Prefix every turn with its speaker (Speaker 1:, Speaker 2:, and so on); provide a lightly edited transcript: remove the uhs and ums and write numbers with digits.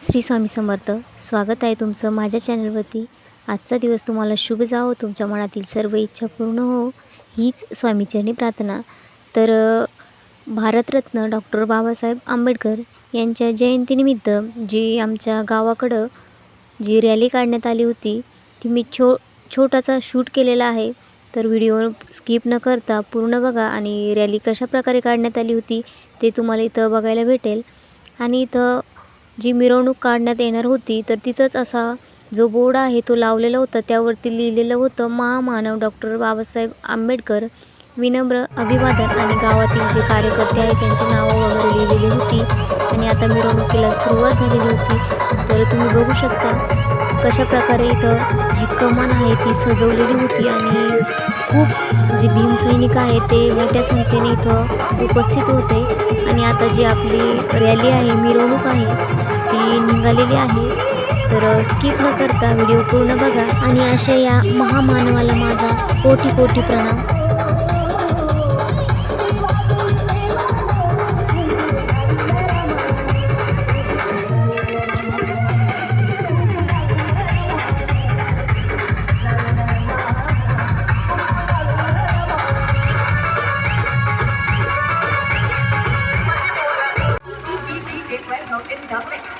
Speaker 1: श्री स्वामी समर्थ. स्वागत आहे तुमचं माझ्या चॅनलवरती. आजचा दिवस तुम्हाला शुभ जावो, तुमच्या मनातील सर्व इच्छा पूर्ण हो, हीच स्वामीचरणी प्रार्थना. तर भारतरत्न डॉक्टर बाबासाहेब आंबेडकर यांच्या जयंतीनिमित्त जी आमच्या गावाकडं जी रॅली काढण्यात आली होती, ती मी छोटासा शूट केलेला आहे. तर व्हिडिओ स्किप न करता पूर्ण बघा आणि रॅली कशाप्रकारे काढण्यात आली होती ते तुम्हाला इथं बघायला भेटेल. आणि इथं जी मिरवणूक काढण्यात येणार होती, तर तिथंच असा जो बोर्ड आहे तो लावलेला होता. त्यावरती लिहिलेलं होतं, महामानव डॉक्टर बाबासाहेब आंबेडकर विनम्र अभिवादन. आणि गावातील जे कार्यकर्ते आहेत त्यांची नावं वगैरे लिहिलेली होती. आणि आता मिरवणुकीला सुरुवात झालेली होती. तर तुम्ही बघू शकता कशाप्रकारे इथं जी कमान आहे ती सजवलेली होती. आणि खूप जे भीमसैनिक आहेत ते मोठ्या संख्येने इथं उपस्थित होते. आणि आता जी आपली रॅली आहे, मिरवणूक आहे, ती निघालेली आहे. तर स्किप न करता व्हिडिओ पूर्ण बघा आणि अशा या महामानवाला माझा कोटी कोटी प्रणाम.
Speaker 2: DJ Glenn in the mix.